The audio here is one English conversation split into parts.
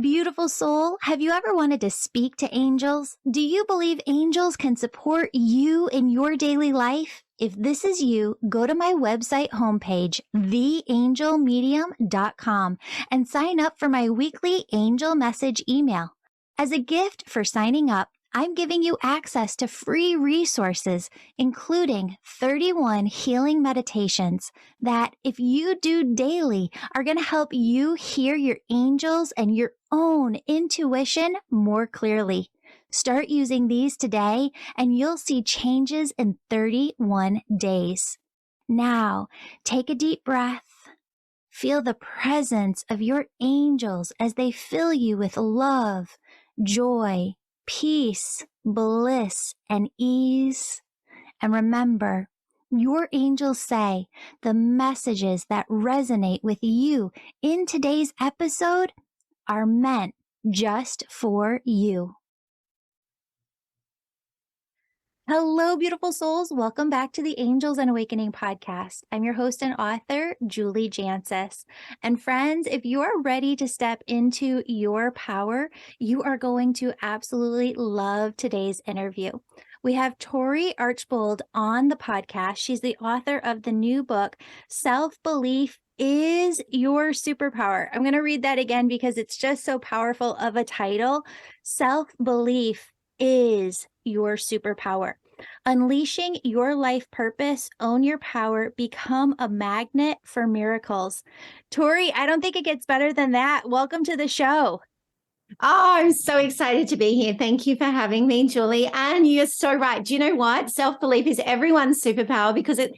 Beautiful soul, have you ever wanted to speak to angels? Do you believe angels can support you in your daily life? If this is you, go to my website homepage, theangelmedium.com, and sign up for my weekly angel message email. As a gift for signing up, I'm giving you access to free resources, including 31 healing meditations that, if you do daily, are going to help you hear your angels and your own intuition more clearly. Start using these today, and you'll see changes in 31 days. Now, take a deep breath. Feel the presence of your angels as they fill you with love, joy, peace, bliss, and ease. And remember, your angels say the messages that resonate with you in today's episode are meant just for you. Hello, beautiful souls. Welcome back to the Angels and Awakening podcast. I'm your host and author, Julie Jancius. And friends, if you are ready to step into your power, you are going to absolutely love today's interview. We have Tory Archbold on the podcast. She's the author of the new book, Self-Belief is Your Superpower. I'm going to read that again because it's just so powerful of a title. Self-Belief is your superpower. Unleashing your life purpose, own your power, become a magnet for miracles. Tory, I don't think it gets better than that. Welcome to the show. Oh, I'm so excited to be here. Thank you for having me, Julie. And you're so right. Do you know what? Self-belief is everyone's superpower because it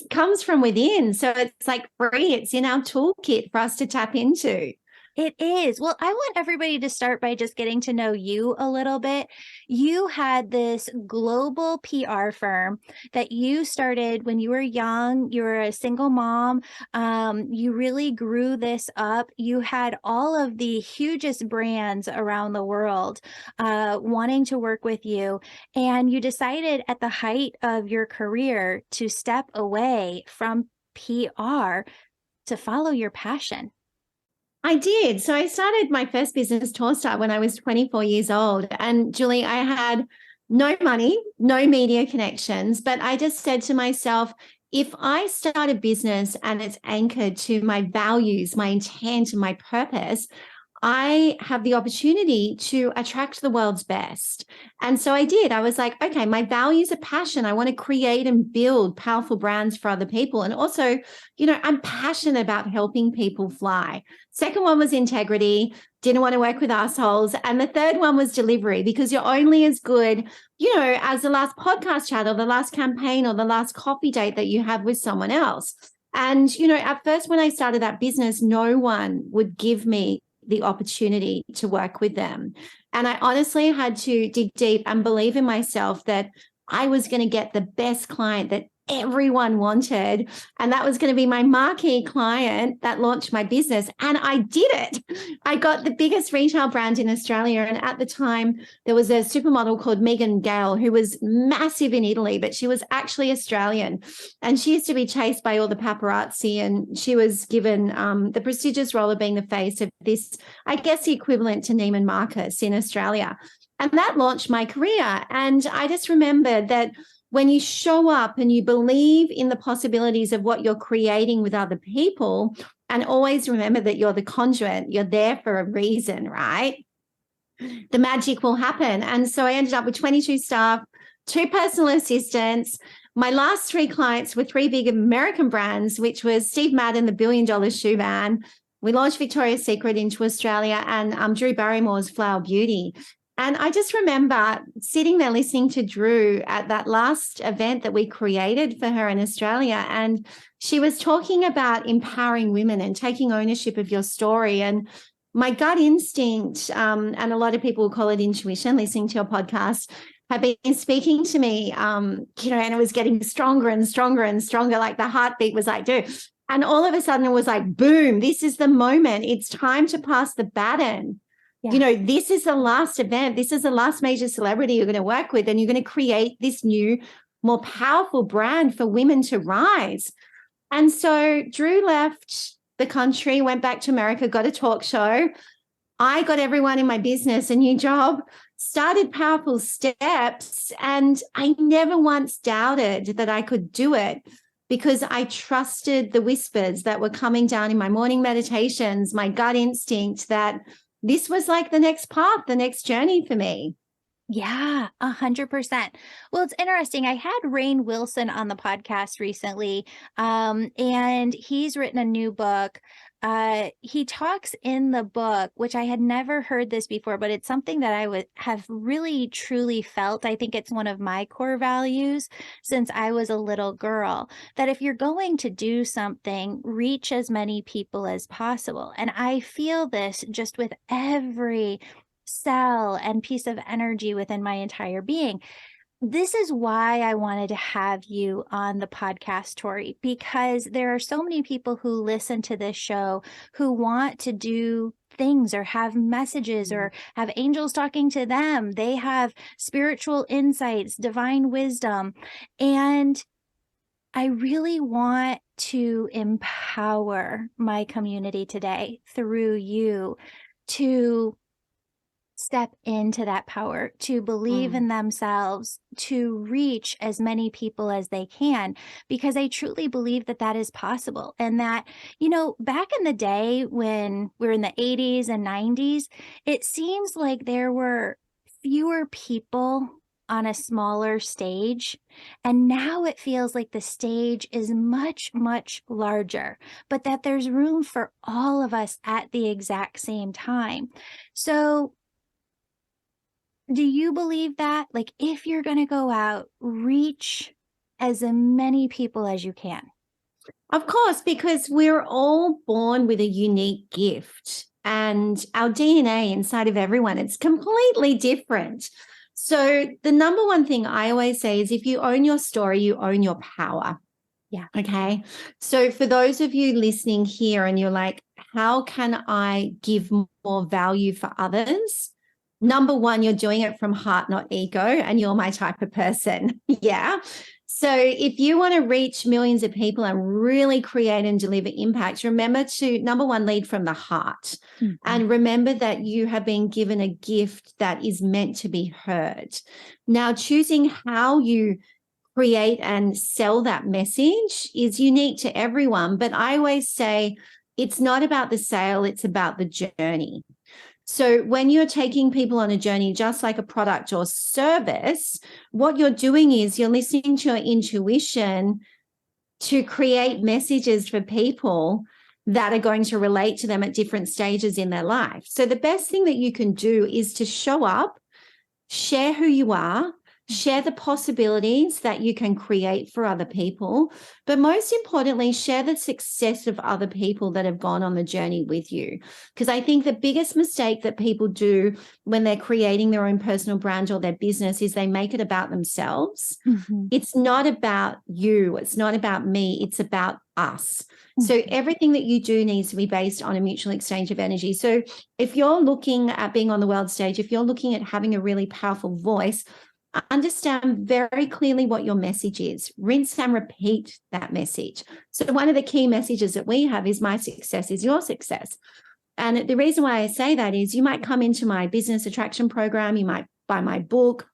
comes from within. So it's like free. It's in our toolkit for us to tap into. It is. Well, I want everybody to start by just getting to know you a little bit. You had this global PR firm that you started when you were young. You were a single mom. You really grew this up. You had all of the hugest brands around the world wanting to work with you. And you decided at the height of your career to step away from PR to follow your passion. I did. So I started my first business, Tour Start, when I was 24 years old. And Julie, I had no money, no media connections, but I just said to myself, if I start a business and it's anchored to my values, my intent, and my purpose, I have the opportunity to attract the world's best. And so I did. I was like, okay, my values are passion. I want to create and build powerful brands for other people. And also, I'm passionate about helping people fly. Second one was integrity. Didn't want to work with assholes. And the third one was delivery, because you're only as good, as the last podcast chat or the last campaign or the last coffee date that you have with someone else. And, at first when I started that business, no one would give me the opportunity to work with them. And I honestly had to dig deep and believe in myself that I was going to get the best client that everyone wanted. And that was going to be my marquee client that launched my business. And I did it. I got the biggest retail brand in Australia. And at the time, there was a supermodel called Megan Gale, who was massive in Italy, but she was actually Australian. And she used to be chased by all the paparazzi. And she was given the prestigious role of being the face of this, I guess, the equivalent to Neiman Marcus in Australia. And that launched my career. And I just remember that when you show up and you believe in the possibilities of what you're creating with other people, and always remember that you're the conduit, you're there for a reason, right? The magic will happen. And so I ended up with 22 staff, 2 personal assistants. My last 3 clients were 3 big American brands, which was Steve Madden, the $1 billion shoe van. We launched Victoria's Secret into Australia, and Drew Barrymore's Flower Beauty. And I just remember sitting there listening to Drew at that last event that we created for her in Australia. And she was talking about empowering women and taking ownership of your story. And my gut instinct, and a lot of people call it intuition, listening to your podcast, have been speaking to me, and it was getting stronger and stronger and stronger. Like the heartbeat was like, dude. And all of a sudden it was like, boom, this is the moment. It's time to pass the baton. Yeah. This is the last event. This is the last major celebrity you're going to work with, and you're going to create this new, more powerful brand for women to rise. And so Drew left the country, went back to America, got a talk show. I got everyone in my business a new job, started Powerful Steps, and I never once doubted that I could do it because I trusted the whispers that were coming down in my morning meditations, my gut instinct that this was like the next path, the next journey for me. Yeah, 100%. Well, it's interesting. I had Rainn Wilson on the podcast recently, and he's written a new book. He talks in the book, which I had never heard this before, but it's something that I would have really truly felt. I think it's one of my core values since I was a little girl, that if you're going to do something, reach as many people as possible. And I feel this just with every cell and piece of energy within my entire being. This is why I wanted to have you on the podcast, Tory, because there are so many people who listen to this show who want to do things or have messages or have angels talking to them. They have spiritual insights, divine wisdom. And I really want to empower my community today through you to step into that power, to believe in themselves, to reach as many people as they can, because I truly believe that that is possible. And that, back in the day when we're in the 80s and 90s, it seems like there were fewer people on a smaller stage. And now it feels like the stage is much, much larger, but that there's room for all of us at the exact same time. So, do you believe that? Like, if you're going to go out, reach as many people as you can. Of course, because we're all born with a unique gift and our DNA inside of everyone, it's completely different. So the number one thing I always say is if you own your story, you own your power. Yeah. Okay. So for those of you listening here and you're like, how can I give more value for others? Number one, you're doing it from heart, not ego, and you're my type of person. Yeah. So if you want to reach millions of people and really create and deliver impact, remember to, number one, lead from the heart. Mm-hmm. And remember that you have been given a gift that is meant to be heard. Now, choosing how you create and sell that message is unique to everyone. But I always say it's not about the sale, it's about the journey. So when you're taking people on a journey, just like a product or service, what you're doing is you're listening to your intuition to create messages for people that are going to relate to them at different stages in their life. So the best thing that you can do is to show up, share who you are, share the possibilities that you can create for other people, but most importantly, share the success of other people that have gone on the journey with you. Because I think the biggest mistake that people do when they're creating their own personal brand or their business is they make it about themselves. Mm-hmm. It's not about you. It's not about me. It's about us. So everything that you do needs to be based on a mutual exchange of energy. So if you're looking at being on the world stage, if you're looking at having a really powerful voice, understand very clearly what your message is. Rinse and repeat that message. So one of the key messages that we have is my success is your success. And the reason why I say that is you might come into my business attraction program, you might buy my book,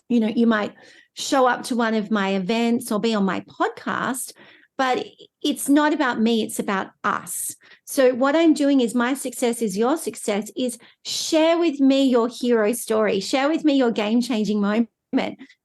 you might show up to one of my events or be on my podcast, but it's not about me, it's about us. So what I'm doing is my success is your success is share with me your hero story, share with me your game-changing moment.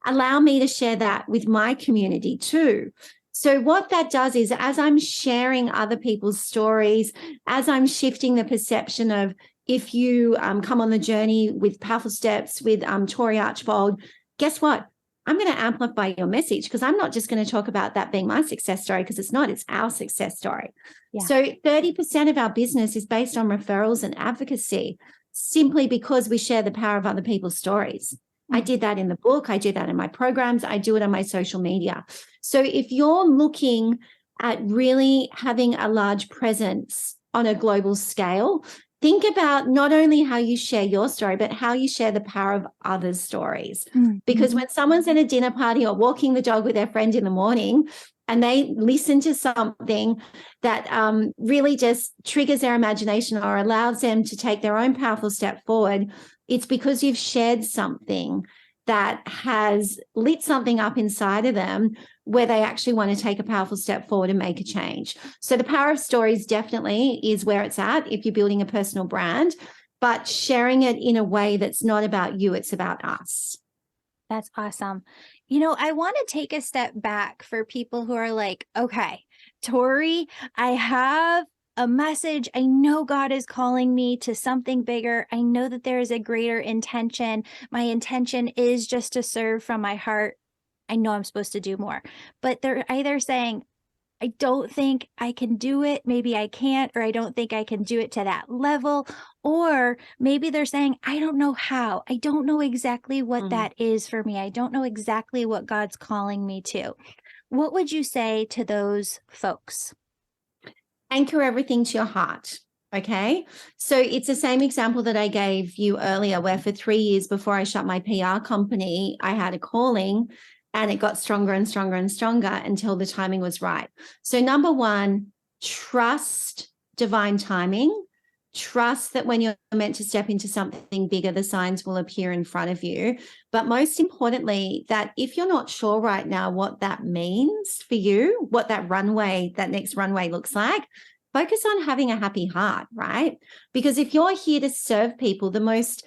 Allow me to share that with my community too. So what that does is as I'm sharing other people's stories, as I'm shifting the perception of if you come on the journey with Powerful Steps with Tory Archbold, guess what? I'm going to amplify your message because I'm not just going to talk about that being my success story because it's not, it's our success story. Yeah. So 30% of our business is based on referrals and advocacy simply because we share the power of other people's stories. I did that in the book. I do that in my programs. I do it on my social media. So if you're looking at really having a large presence on a global scale, think about not only how you share your story, but how you share the power of others' stories. Mm-hmm. Because when someone's at a dinner party or walking the dog with their friend in the morning and they listen to something that really just triggers their imagination or allows them to take their own powerful step forward, it's because you've shared something that has lit something up inside of them where they actually want to take a powerful step forward and make a change. So the power of stories definitely is where it's at if you're building a personal brand, but sharing it in a way that's not about you, it's about us. That's awesome. I want to take a step back for people who are like, okay, Tori, I have a message. I know God is calling me to something bigger. I know that there is a greater intention. My intention is just to serve from my heart. I know I'm supposed to do more, but they're either saying, I don't think I can do it. Maybe I can't, or I don't think I can do it to that level. Or maybe they're saying, I don't know how. I don't know exactly what that is for me. I don't know exactly what God's calling me to. What would you say to those folks? Anchor everything to your heart. Okay. So it's the same example that I gave you earlier, where for 3 years before I shut my PR company, I had a calling and it got stronger and stronger and stronger until the timing was right. So, number one, trust divine timing. Trust that when you're meant to step into something bigger, the signs will appear in front of you. But most importantly, that if you're not sure right now what that means for you, what that next runway looks like, focus on having a happy heart, right? Because if you're here to serve people, the most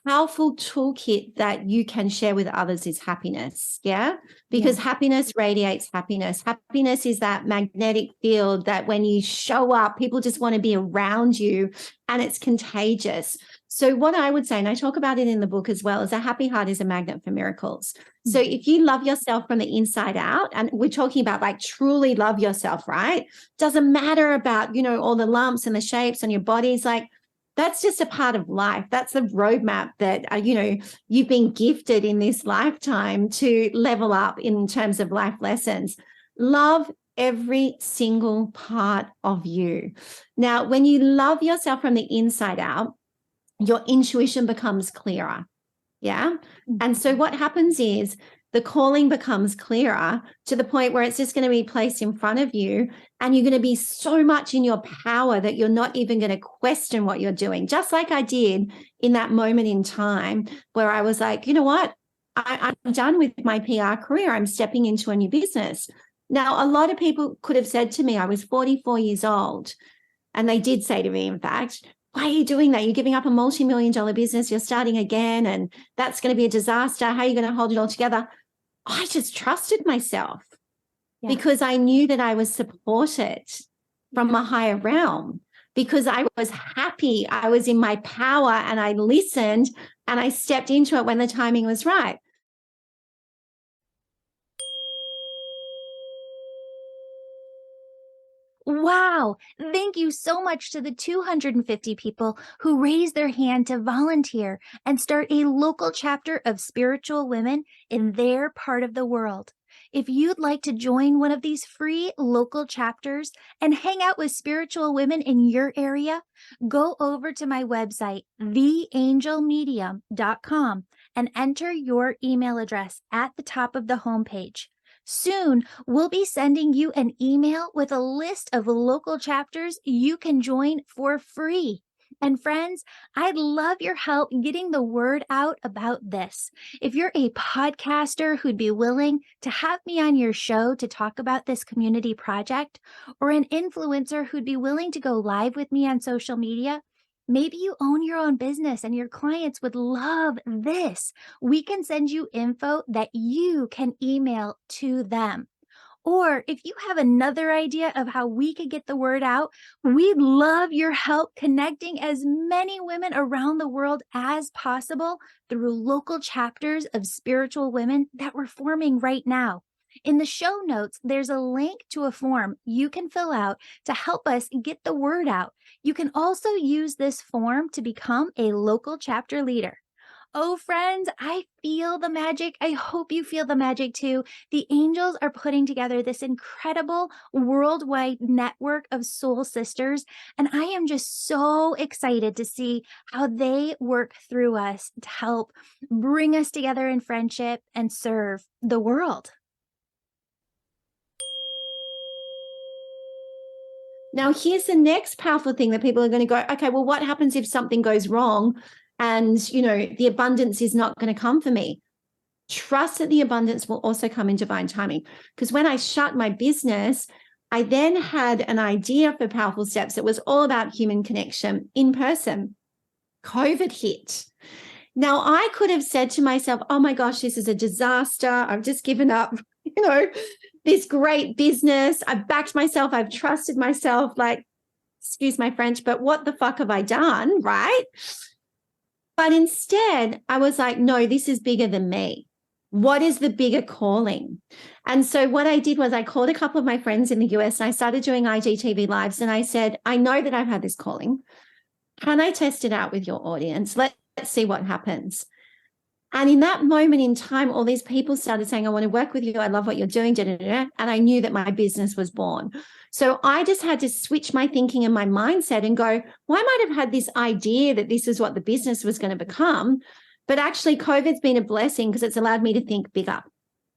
powerful toolkit that you can share with others is happiness. Yeah. Because happiness radiates happiness. Happiness is that magnetic field that when you show up, people just want to be around you and it's contagious. So, what I would say, and I talk about it in the book as well, is a happy heart is a magnet for miracles. So, if you love yourself from the inside out, and we're talking about like truly love yourself, right? Doesn't matter about, all the lumps and the shapes on your bodies. Like, that's just a part of life. That's the roadmap that, you've been gifted in this lifetime to level up in terms of life lessons. Love every single part of you. Now, when you love yourself from the inside out, your intuition becomes clearer. Yeah. And so what happens is the calling becomes clearer to the point where it's just going to be placed in front of you and you're going to be so much in your power that you're not even going to question what you're doing. Just like I did in that moment in time where I was like, you know what? I'm done with my PR career. I'm stepping into a new business. Now, a lot of people could have said to me, I was 44 years old. And they did say to me, in fact, why are you doing that? You're giving up a multi-million-dollar business. You're starting again, and that's going to be a disaster. How are you going to hold it all together? I just trusted myself because I knew that I was supported from a higher realm, because I was happy. I was in my power and I listened and I stepped into it when the timing was right. Wow. Thank you so much to the 250 people who raised their hand to volunteer and start a local chapter of spiritual women in their part of the world. If you'd like to join one of these free local chapters and hang out with spiritual women in your area, go over to my website, theangelmedium.com, and enter your email address at the top of the homepage. Soon, we'll be sending you an email with a list of local chapters you can join for free. And friends, I'd love your help getting the word out about this. If you're a podcaster who'd be willing to have me on your show to talk about this community project, or an influencer who'd be willing to go live with me on social media, maybe you own your own business and your clients would love this. We can send you info that you can email to them. Or if you have another idea of how we could get the word out, we'd love your help connecting as many women around the world as possible through local chapters of spiritual women that we're forming right now. In the show notes, there's a link to a form you can fill out to help us get the word out. You can also use this form to become a local chapter leader. Oh, friends, I feel the magic. I hope you feel the magic too. The angels are putting together this incredible worldwide network of soul sisters, and I am just so excited to see how they work through us to help bring us together in friendship and serve the world. Now, here's the next powerful thing that people are going to go, okay, well, what happens if something goes wrong and, the abundance is not going to come for me? Trust that the abundance will also come in divine timing. Because when I shut my business, I then had an idea for Powerful Steps that was all about human connection in person. COVID hit. Now, I could have said to myself, oh my gosh, this is a disaster. I've just given up, this great business. I've backed myself. I've trusted myself. Like, excuse my French, but what the fuck have I done? Right. But instead, I was like, no, this is bigger than me. What is the bigger calling? And so what I did was I called a couple of my friends in the US and I started doing IGTV lives. And I said, I know that I've had this calling. Can I test it out with your audience? Let's see what happens. And in that moment in time, all these people started saying, I want to work with you. I love what you're doing. Da, da, da. And I knew that my business was born. So I just had to switch my thinking and my mindset and go, well, I might have had this idea that this is what the business was going to become. But actually, COVID's been a blessing because it's allowed me to think bigger.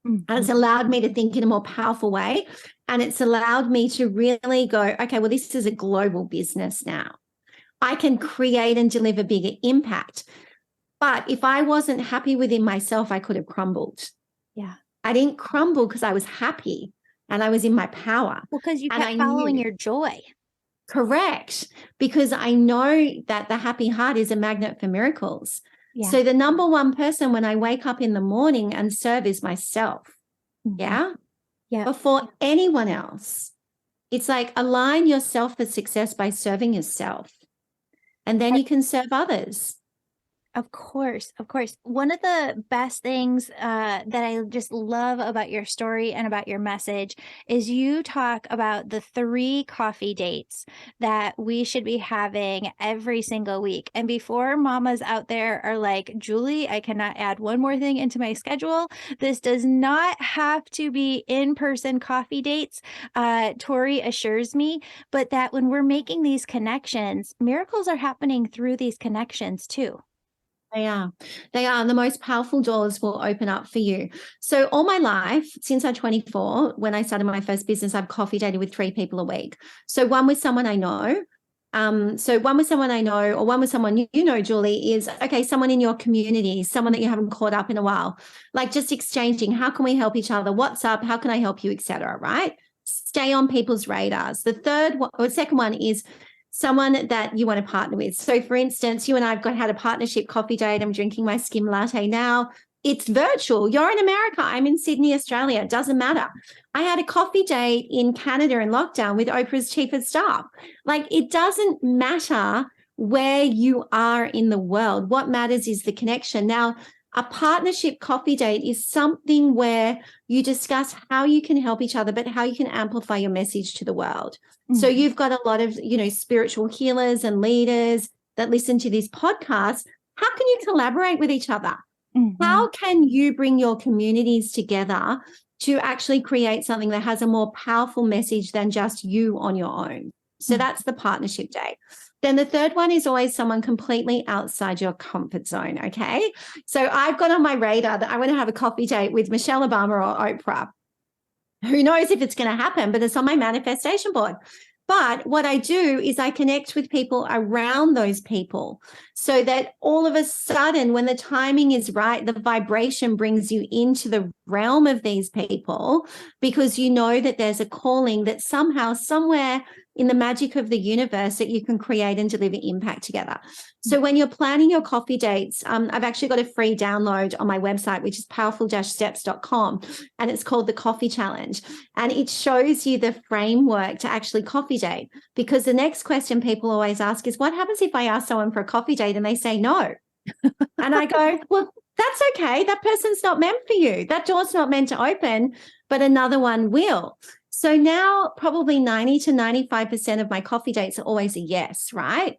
Mm-hmm. And it's allowed me to think in a more powerful way. And it's allowed me to really go, okay, well, this is a global business now. I can create and deliver bigger impact. But if I wasn't happy within myself, I could have crumbled. Yeah. I didn't crumble because I was happy and I was in my power. Well, because you kept following your joy. Correct. Because I know that the happy heart is a magnet for miracles. Yeah. So the number one person when I wake up in the morning and serve is myself. Mm-hmm. Yeah. Yeah. Before anyone else. It's like align yourself for success by serving yourself. And then you can serve others. Of course, of course. One of the best things that I just love about your story and about your message is you talk about the 3 coffee dates that we should be having every single week. And before mamas out there are like, Julie, I cannot add one more thing into my schedule. This does not have to be in-person coffee dates. Tory assures me, but that when we're making these connections, miracles are happening through these connections too. They are. They are. The most powerful doors will open up for you. So all my life, since I'm 24, when I started my first business, I've coffee dated with 3 people a week. So one with someone I know. One with someone I know, or one with someone Julie, is, okay, someone in your community, someone that you haven't caught up in a while, like just exchanging, how can we help each other? What's up? How can I help you? Etc. Right? Stay on people's radars. The second one is someone that you want to partner with. So for instance, you and I have had a partnership coffee date. I'm drinking my skim latte now. It's virtual. You're in America. I'm in Sydney, Australia. It doesn't matter. I had a coffee date in Canada in lockdown with Oprah's chief of staff. Like, it doesn't matter where you are in the world. What matters is the connection. Now, a partnership coffee date is something where you discuss how you can help each other, but how you can amplify your message to the world. Mm-hmm. So you've got a lot of, spiritual healers and leaders that listen to this podcast. How can you collaborate with each other? Mm-hmm. How can you bring your communities together to actually create something that has a more powerful message than just you on your own? So that's the partnership day. Then the third one is always someone completely outside your comfort zone, okay? So I've got on my radar that I want to have a coffee date with Michelle Obama or Oprah. Who knows if it's going to happen, but it's on my manifestation board. But what I do is I connect with people around those people so that all of a sudden, when the timing is right, the vibration brings you into the realm of these people, because you know that there's a calling that somehow, somewhere in the magic of the universe, that you can create and deliver impact together. So when you're planning your coffee dates, I've actually got a free download on my website, which is powerful-steps.com, and it's called the Coffee Challenge. And it shows you the framework to actually coffee date, because the next question people always ask is, what happens if I ask someone for a coffee date and they say no? And I go, well, that's okay. That person's not meant for you. That door's not meant to open, but another one will. So now probably 90 to 95% of my coffee dates are always a yes, right?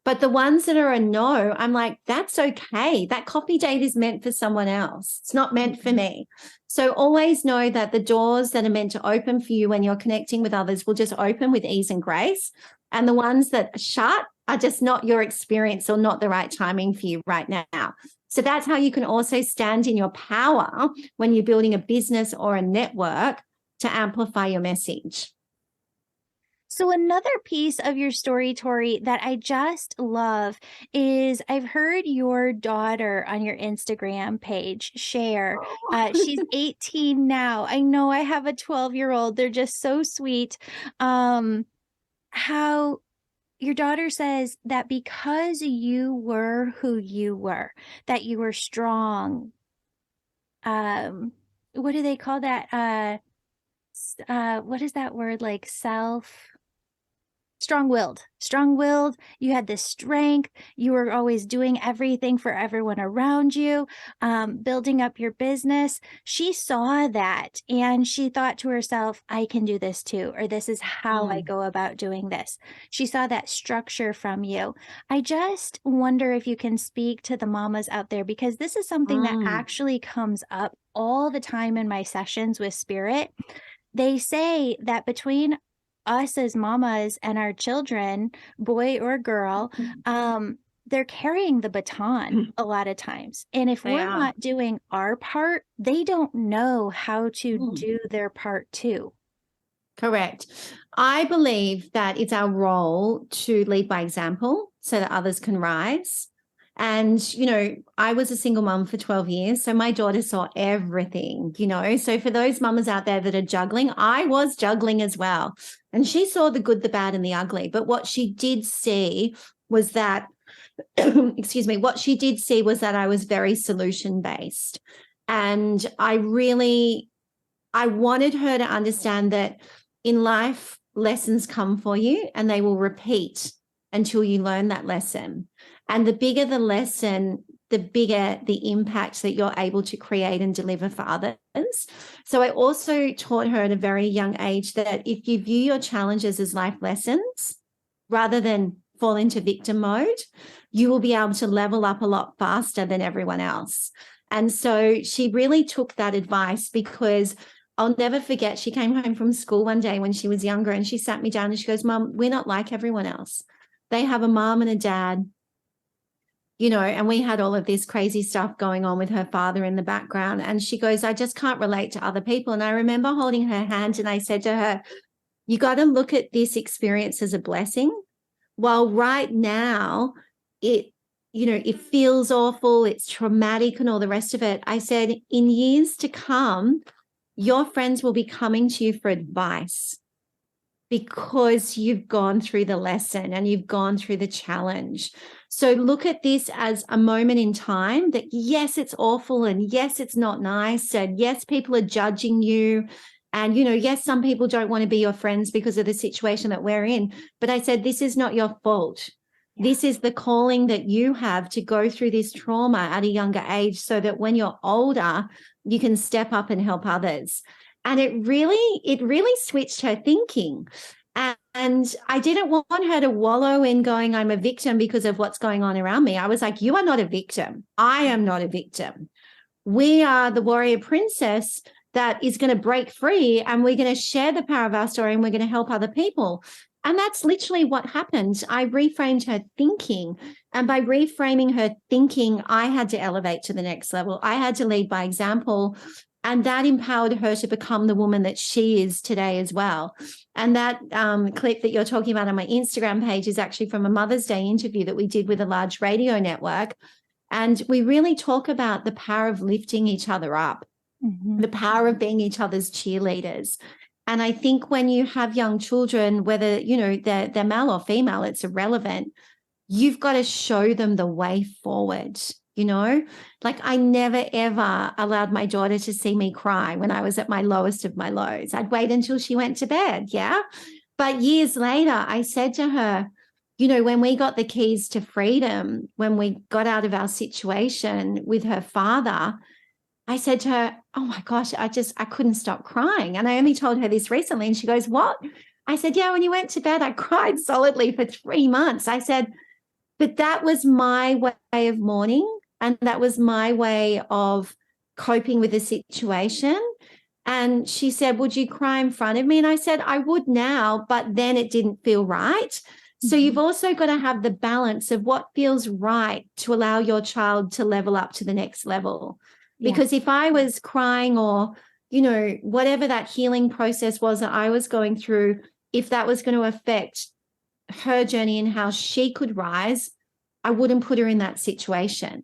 But the ones that are a no, I'm like, that's okay. That coffee date is meant for someone else. It's not meant for me. So always know that the doors that are meant to open for you when you're connecting with others will just open with ease and grace. And the ones that shut are just not your experience or not the right timing for you right now. So that's how you can also stand in your power when you're building a business or a network to amplify your message. So another piece of your story, Tori, that I just love is I've heard your daughter on your Instagram page share. She's 18 now. I know I have a 12-year-old. They're just so sweet. How your daughter says that because you were who you were, that you were strong. What do they call that? What is that word? Like strong-willed. You had this strength. You were always doing everything for everyone around you, building up your business. She saw that and she thought to herself, I can do this too, or this is how I go about doing this. She saw that structure from you. I just wonder if you can speak to the mamas out there, because this is something that actually comes up all the time in my sessions with Spirit. They say that between us as mamas and our children, boy or girl, they're carrying the baton a lot of times. And if we're not doing our part, they don't know how to do their part too. Correct. I believe that it's our role to lead by example so that others can rise. And, you know, I was a single mom for 12 years. So my daughter saw everything, you know. So for those mamas out there that are juggling, I was juggling as well. And she saw the good, the bad, and the ugly. But what she did see was that, excuse me, what she did see was that I was very solution based. And I wanted her to understand that in life, lessons come for you and they will repeat until you learn that lesson. And the bigger the lesson, the bigger the impact that you're able to create and deliver for others. So I also taught her at a very young age that if you view your challenges as life lessons, rather than fall into victim mode, you will be able to level up a lot faster than everyone else. And so she really took that advice, because I'll never forget, she came home from school one day when she was younger and she sat me down and she goes, Mom, we're not like everyone else. They have a mom and a dad, you know, and we had all of this crazy stuff going on with her father in the background. And she goes, I just can't relate to other people. And I remember holding her hand and I said to her, you got to look at this experience as a blessing. While right now it feels awful, it's traumatic and all the rest of it. I said, in years to come, your friends will be coming to you for advice because you've gone through the lesson and you've gone through the challenge. So look at this as a moment in time that, yes, it's awful, and yes, it's not nice, and yes, people are judging you. And, you know, yes, some people don't want to be your friends because of the situation that we're in. But I said, this is not your fault. This is the calling that you have to go through this trauma at a younger age so that when you're older, you can step up and help others. And it really switched her thinking. And I didn't want her to wallow in going, I'm a victim because of what's going on around me. I was like, you are not a victim. I am not a victim. We are the warrior princess that is going to break free, and we're going to share the power of our story, and we're going to help other people. And that's literally what happened. I reframed her thinking. And by reframing her thinking, I had to elevate to the next level. I had to lead by example. And that empowered her to become the woman that she is today as well. And that clip that you're talking about on my Instagram page is actually from a Mother's Day interview that we did with a large radio network. And we really talk about the power of lifting each other up, the power of being each other's cheerleaders. And I think when you have young children, whether, you know, they're male or female, it's irrelevant. You've got to show them the way forward. You know, like I never, ever allowed my daughter to see me cry when I was at my lowest of my lows. I'd wait until she went to bed. Yeah. But years later, I said to her, you know, when we got the keys to freedom, when we got out of our situation with her father, I said to her, oh my gosh, I couldn't stop crying. And I only told her this recently. And she goes, what? I said, yeah, when you went to bed, I cried solidly for 3 months. I said, but that was my way of mourning. And that was my way of coping with the situation. And she said, would you cry in front of me? And I said, I would now, but then it didn't feel right. So you've also got to have the balance of what feels right to allow your child to level up to the next level. Because if I was crying or, you know, whatever that healing process was that I was going through, if that was going to affect her journey and how she could rise, I wouldn't put her in that situation.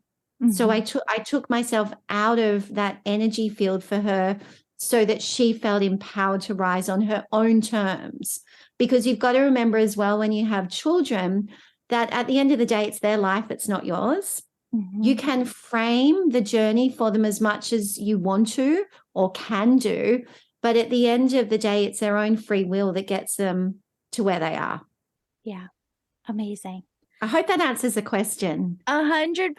So I took myself out of that energy field for her so that she felt empowered to rise on her own terms. Because you've got to remember as well, when you have children, that at the end of the day, it's their life, it's not yours. You can frame the journey for them as much as you want to or can do, but at the end of the day, it's their own free will that gets them to where they are. Yeah. Amazing. I hope that answers the question. 100%,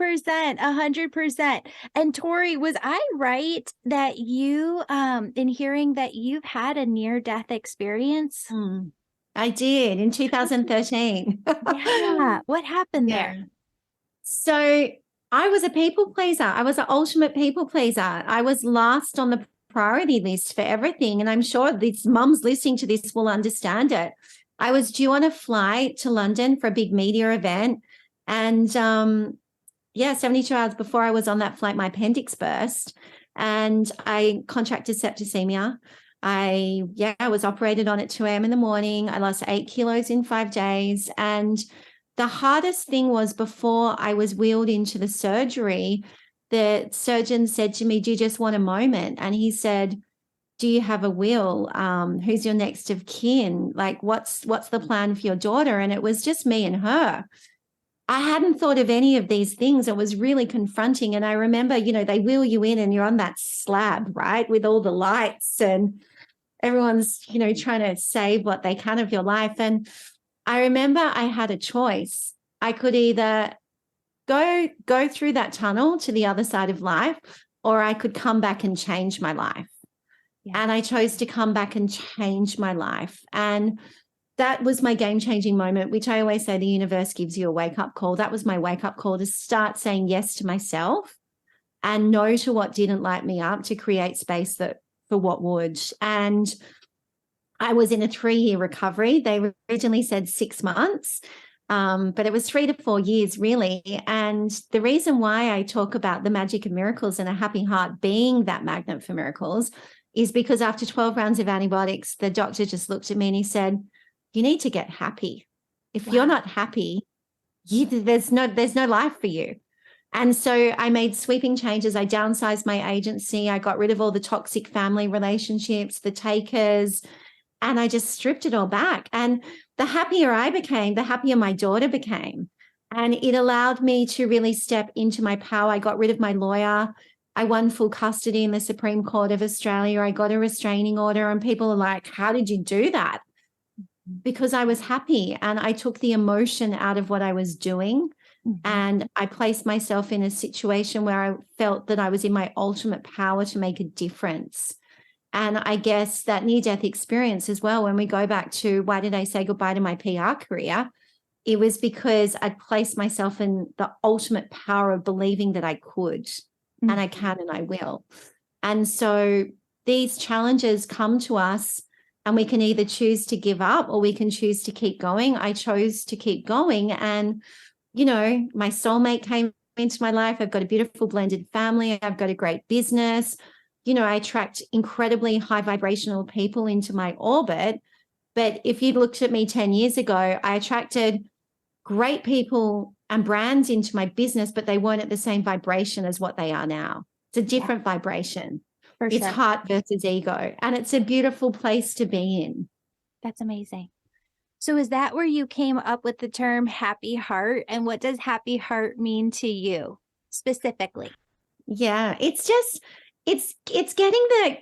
100%. And Tory, was I right that you, in hearing that you've had a near-death experience? I did in 2013. Yeah. What happened there? So I was a people pleaser. I was an ultimate people pleaser. I was last on the priority list for everything. And I'm sure these mums listening to this will understand it. I was due on a flight to London for a big media event. And 72 hours before I was on that flight, my appendix burst and I contracted septicemia. I was operated on at 2 a.m. in the morning. I lost 8 kilos in 5 days. And the hardest thing was, before I was wheeled into the surgery, the surgeon said to me, "Do you just want a moment?" And he said, "Do you have a will? Who's your next of kin? Like, what's the plan for your daughter?" And it was just me and her. I hadn't thought of any of these things. It was really confronting. And I remember, they wheel you in and you're on that slab, right, with all the lights and everyone's, trying to save what they can of your life. And I remember I had a choice. I could either go through that tunnel to the other side of life, or I could come back and change my life. Yeah. And I chose to come back and change my life. And that was my game-changing moment, which I always say the universe gives you a wake-up call. That was my wake-up call, to start saying yes to myself and no to what didn't light me up, to create space for what would. And I was in a 3-year recovery. They originally said 6 months, but it was 3 to 4 years, really. And the reason why I talk about the magic of miracles and a happy heart being that magnet for miracles is because after 12 rounds of antibiotics, the doctor just looked at me and he said, "You need to get happy. If you're not happy, there's no life for you." And so I made sweeping changes. I downsized my agency. I got rid of all the toxic family relationships, the takers, and I just stripped it all back. And the happier I became, the happier my daughter became. And it allowed me to really step into my power. I got rid of my lawyer. I won full custody in the Supreme Court of Australia. I got a restraining order, and people are like, "How did you do that?" Because I was happy and I took the emotion out of what I was doing. And I placed myself in a situation where I felt that I was in my ultimate power to make a difference. And I guess that near-death experience as well, when we go back to why did I say goodbye to my PR career, it was because I'd placed myself in the ultimate power of believing that I could and I can and I will. And so these challenges come to us and we can either choose to give up or we can choose to keep going. I chose to keep going. And, my soulmate came into my life. I've got a beautiful blended family. I've got a great business. I attract incredibly high vibrational people into my orbit. But if you'd looked at me 10 years ago, I attracted great people and brands into my business, but they weren't at the same vibration as what they are now. It's a different vibration. It's heart versus ego. And it's a beautiful place to be in. That's amazing. So is that where you came up with the term happy heart? And what does happy heart mean to you specifically? Yeah, it's getting the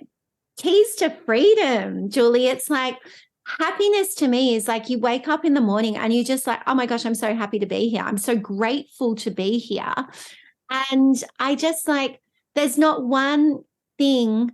keys to freedom, Julie. It's like happiness to me is like you wake up in the morning and you just like, "Oh my gosh, I'm so happy to be here. I'm so grateful to be here." And I just like, there's not one thing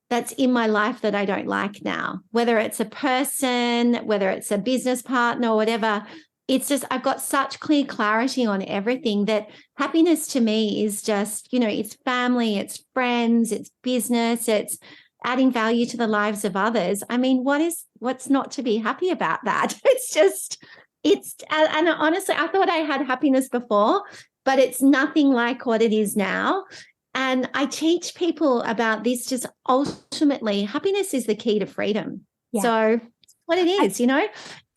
that's in my life that I don't like now, whether it's a person, whether it's a business partner or whatever. It's just, I've got such clear clarity on everything that happiness to me is just, it's family, it's friends, it's business, it's adding value to the lives of others. I mean, what's not to be happy about that? And honestly, I thought I had happiness before, but it's nothing like what it is now. And I teach people about this, just ultimately, happiness is the key to freedom. Yeah. So what it is, you know?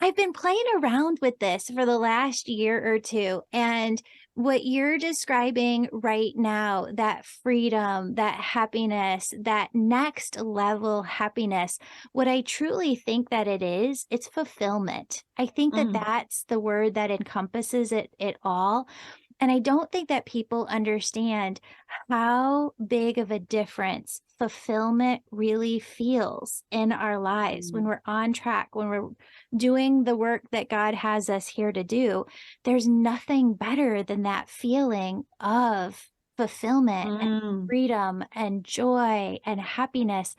I've been playing around with this for the last year or two. And what you're describing right now, that freedom, that happiness, that next level happiness, what I truly think that it is, it's fulfillment. I think that Mm, that's the word that encompasses it all. And I don't think that people understand how big of a difference fulfillment really feels in our lives when mm, we're on track, when we're doing the work that God has us here to do. There's nothing better than that feeling of fulfillment and mm, freedom and joy and happiness.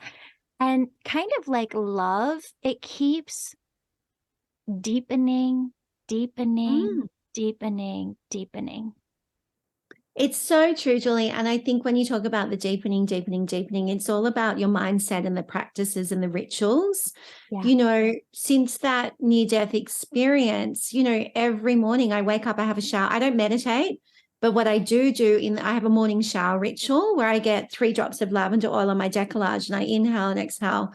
And kind of like love, it keeps deepening, deepening, mm. deepening, deepening. It's so true, Julie. And I think when you talk about the deepening, deepening, deepening, it's all about your mindset and the practices and the rituals. Yeah. You know, since that near death experience, you know, every morning I wake up, I have a shower. I don't meditate, but what I do I have a morning shower ritual where I get 3 drops of lavender oil on my decollage and I inhale and exhale,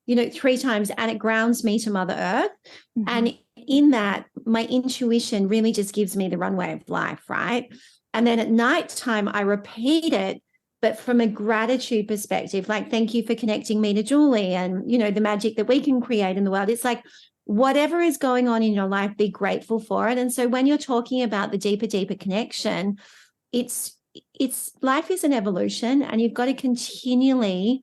you know, 3 times, and it grounds me to Mother Earth. Mhm. And in that, my intuition really just gives me the runway of life, right? And then at nighttime, I repeat it, but from a gratitude perspective, like, thank you for connecting me to Julie and, you know, the magic that we can create in the world. It's like, whatever is going on in your life, be grateful for it. And so when you're talking about the deeper, deeper connection, it's life is an evolution and you've got to continually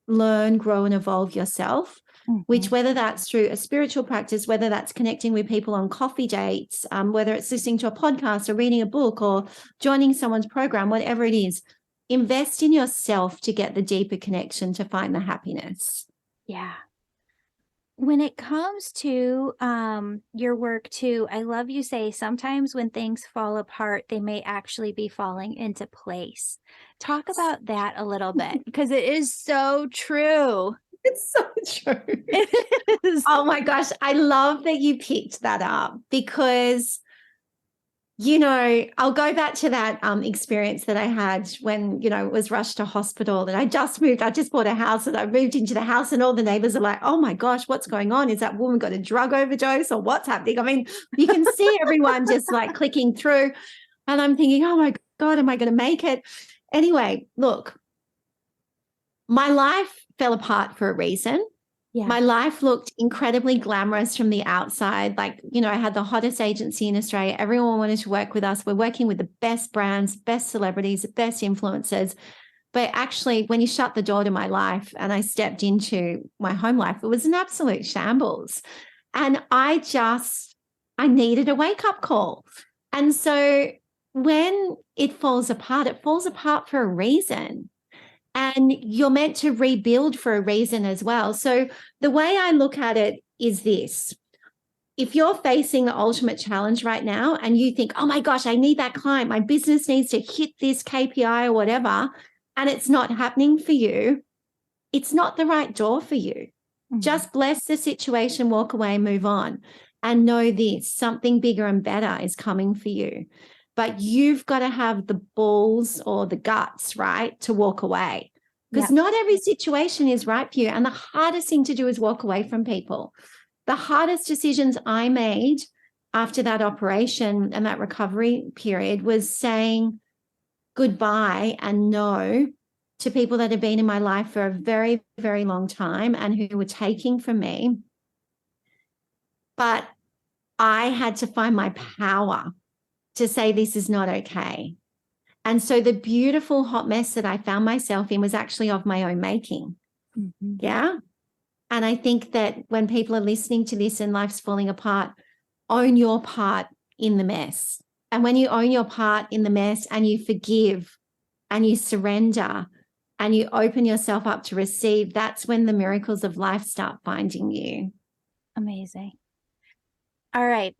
learn, grow, and evolve yourself, which, Mhm. whether that's through a spiritual practice, whether that's connecting with people on coffee dates, whether it's listening to a podcast or reading a book or joining someone's program, whatever it is, invest in yourself to get the deeper connection to find the happiness. Yeah. When it comes to your work too, I love you say sometimes when things fall apart, they may actually be falling into place. Talk about that a little bit because it is so true. It's so true. It is. Oh my gosh, I love that you picked that up because, you know, I'll go back to that experience that I had when, you know, it was rushed to hospital and I just moved. I just bought a house and I moved into the house and all the neighbors are like, oh my gosh, what's going on? Is that woman got a drug overdose or what's happening? I mean, you can see everyone just like clicking through. And I'm thinking, oh my God, am I going to make it? Anyway, look, my life fell apart for a reason. Yeah. My life looked incredibly glamorous from the outside. Like, you know, I had the hottest agency in Australia. Everyone wanted to work with us. We're working with the best brands, best celebrities, best influencers. But actually, when you shut the door to my life and I stepped into my home life, it was an absolute shambles. And I needed a wake up call. And so when it falls apart for a reason. And you're meant to rebuild for a reason as well. So the way I look at it is this. If you're facing the ultimate challenge right now and you think, oh my gosh, I need that client, my business needs to hit this KPI or whatever, and it's not happening for you, it's not the right door for you. Mhm. Just bless the situation, walk away, move on. And know this, something bigger and better is coming for you. But you've got to have the balls or the guts, right, to walk away. Because Yep. not every situation is right for you. And the hardest thing to do is walk away from people. The hardest decisions I made after that operation and that recovery period was saying goodbye and no to people that had been in my life for a very, very long time and who were taking from me. But I had to find my power to say this is not okay. And so the beautiful hot mess that I found myself in was actually of my own making. Mhm. Yeah. And I think that when people are listening to this and life's falling apart, own your part in the mess. And when you own your part in the mess and you forgive and you surrender and you open yourself up to receive, that's when the miracles of life start finding you. Amazing. All right.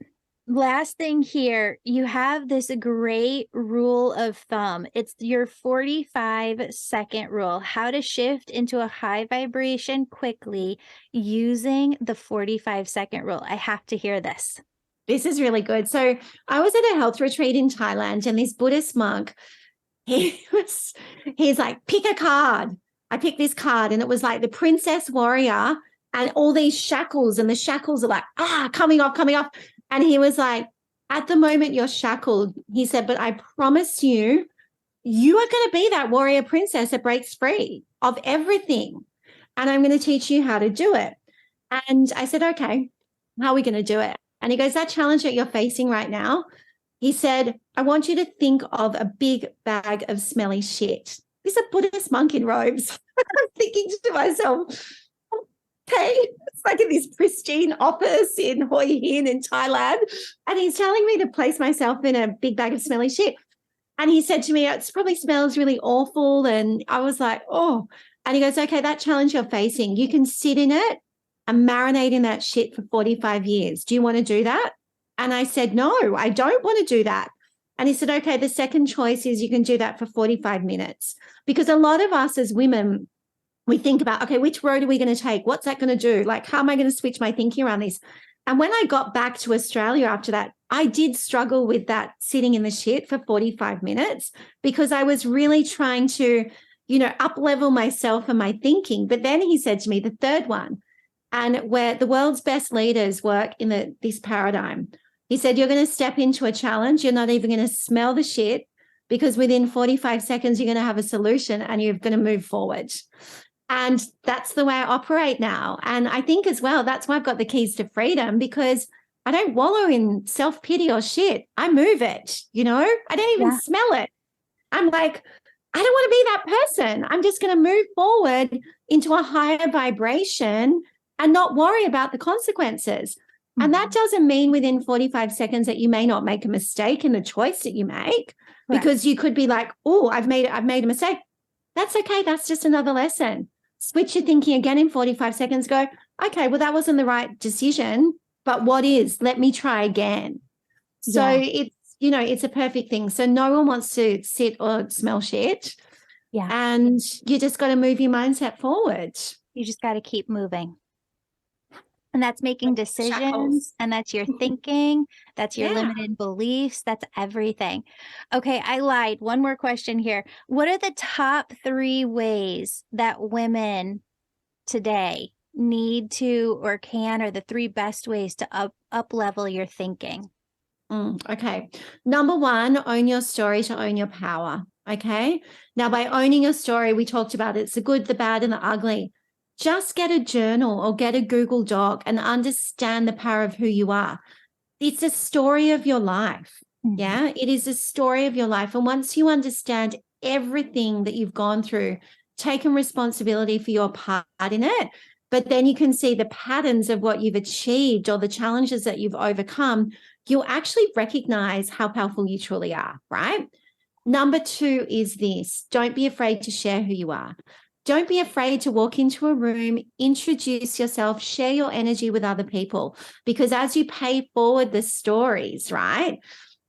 Last thing here, you have this great rule of thumb. It's your 45-second rule, how to shift into a high vibration quickly using the 45-second rule. I have to hear this. This is really good. So I was at a health retreat in Thailand and this Buddhist monk, he's like, pick a card. I picked this card and it was like the princess warrior and all these shackles, and the shackles are like, coming off, coming off. And he was like, at the moment you're shackled, he said, but I promise you, you are going to be that warrior princess that breaks free of everything. And I'm going to teach you how to do it. And I said, okay, how are we going to do it? And he goes, that challenge that you're facing right now, he said, I want you to think of a big bag of smelly shit. He's a Buddhist monk in robes. I'm thinking to myself, okay, it's like in this pristine office in Hoi Hin in Thailand. And he's telling me to place myself in a big bag of smelly shit. And he said to me, it probably smells really awful. And I was like, oh. And he goes, okay, that challenge you're facing, you can sit in it and marinate in that shit for 45 years. Do you want to do that? And I said, no, I don't want to do that. And he said, okay, the second choice is you can do that for 45 minutes. Because a lot of us as women, we think about, okay, which road are we going to take? What's that going to do? Like, how am I going to switch my thinking around this? And when I got back to Australia after that, I did struggle with that sitting in the shit for 45 minutes because I was really trying to, up level myself and my thinking. But then he said to me, the third one, and where the world's best leaders work in this paradigm, he said, you're going to step into a challenge. You're not even going to smell the shit because within 45 seconds, you're going to have a solution and you're going to move forward. And that's the way I operate now. And I think as well, that's why I've got the keys to freedom, because I don't wallow in self-pity or shit. I move it, I don't even smell it. I'm like, I don't want to be that person. I'm just going to move forward into a higher vibration and not worry about the consequences. Mm-hmm. And that doesn't mean within 45 seconds that you may not make a mistake in the choice that you make, because you could be like, oh, I've made a mistake. That's okay. That's just another lesson. Switch your thinking again in 45 seconds. Go, okay, well, that wasn't the right decision, but what is? Let me try again. So it's a perfect thing. So no one wants to sit or smell shit. Yeah. And you just got to move your mindset forward. You just got to keep moving. And that's making decisions, and that's your thinking, that's your limited beliefs, that's everything. Okay, I lied. One more question here. What are the top 3 ways that women today need to or can, or the 3 best ways to up level your thinking? Okay. Number 1, own your story to own your power. Okay. Now, by owning your story, we talked about it's the good, the bad, and the ugly. Just get a journal or get a Google Doc and understand the power of who you are. It's a story of your life. Mm-hmm. Yeah, it is a story of your life. And once you understand everything that you've gone through, taken responsibility for your part in it, but then you can see the patterns of what you've achieved or the challenges that you've overcome, you'll actually recognize how powerful you truly are, right? Number 2 is this: don't be afraid to share who you are. Don't be afraid to walk into a room, introduce yourself, share your energy with other people, because as you pay forward the stories, right,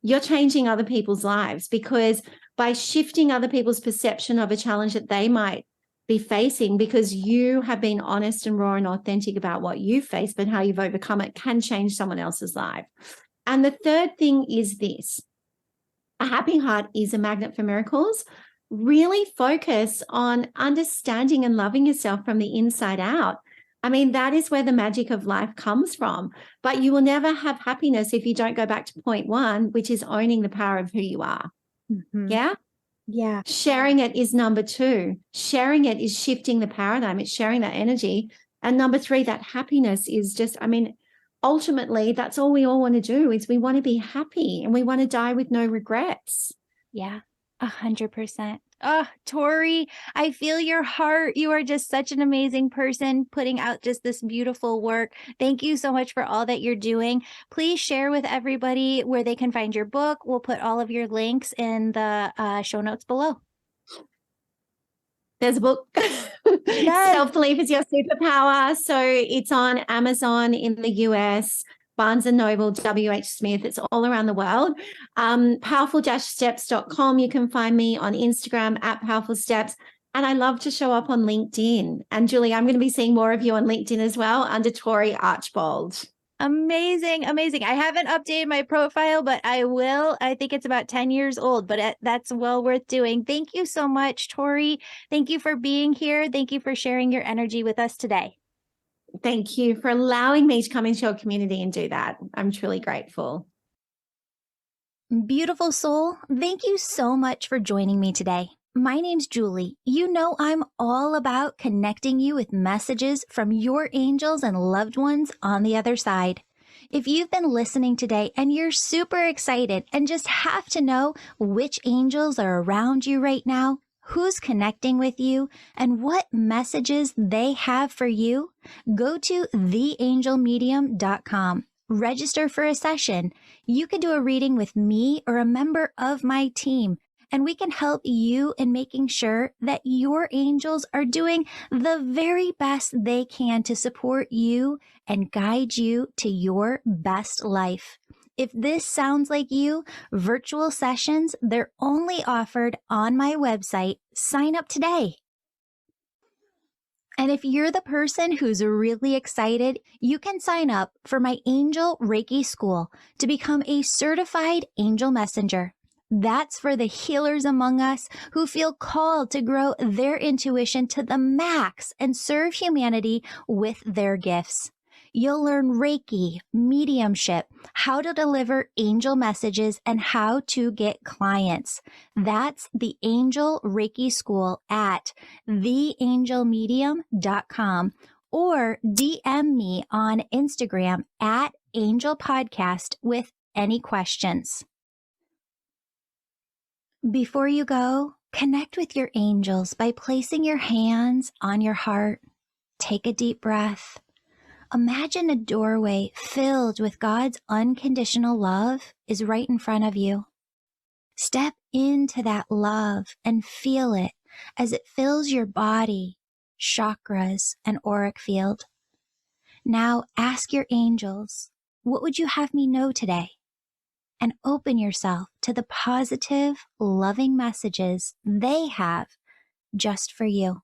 you're changing other people's lives, because by shifting other people's perception of a challenge that they might be facing, because you have been honest and raw and authentic about what you face, but how you've overcome it can change someone else's life. And the third thing is this: a happy heart is a magnet for miracles. Really focus on understanding and loving yourself from the inside out. I mean, that is where the magic of life comes from. But you will never have happiness if you don't go back to point 1, which is owning the power of who you are. Mm-hmm. Yeah? Yeah. Sharing it is number 2. Sharing it is shifting the paradigm. It's sharing that energy. And number 3, that happiness is just, ultimately, that's all we all want to do, is we want to be happy and we want to die with no regrets. Yeah. 100%. Oh, Tory, I feel your heart. You are just such an amazing person putting out just this beautiful work. Thank you so much for all that you're doing. Please share with everybody where they can find your book. We'll put all of your links in the show notes below. There's a book. Yes. Self-belief is your superpower. So it's on Amazon in the US, Barnes & Noble, WH Smith. It's all around the world. Powerful-steps.com. You can find me on Instagram at Powerful Steps. And I love to show up on LinkedIn. And Julie, I'm going to be seeing more of you on LinkedIn as well under Tory Archbold. Amazing. Amazing. I haven't updated my profile, but I will. I think it's about 10 years old, but that's well worth doing. Thank you so much, Tory. Thank you for being here. Thank you for sharing your energy with us today. Thank you for allowing me to come into your community and do that. I'm truly grateful. Beautiful soul, thank you so much for joining me today. My name's Julie. You know I'm all about connecting you with messages from your angels and loved ones on the other side. If you've been listening today and you're super excited and just have to know which angels are around you right now, who's connecting with you, and what messages they have for you, go to theangelmedium.com. Register for a session. You can do a reading with me or a member of my team, and we can help you in making sure that your angels are doing the very best they can to support you and guide you to your best life. If this sounds like you, virtual sessions, they're only offered on my website. Sign up today. And if you're the person who's really excited, you can sign up for my Angel Reiki School to become a certified angel messenger. That's for the healers among us who feel called to grow their intuition to the max and serve humanity with their gifts. You'll learn Reiki, mediumship, how to deliver angel messages, and how to get clients. That's the Angel Reiki School at theangelmedium.com, or DM me on Instagram at Angel Podcast with any questions. Before you go, connect with your angels by placing your hands on your heart. Take a deep breath. Imagine a doorway filled with God's unconditional love is right in front of you. Step into that love and feel it as it fills your body, chakras, and auric field. Now ask your angels, what would you have me know today? And open yourself to the positive, loving messages they have just for you.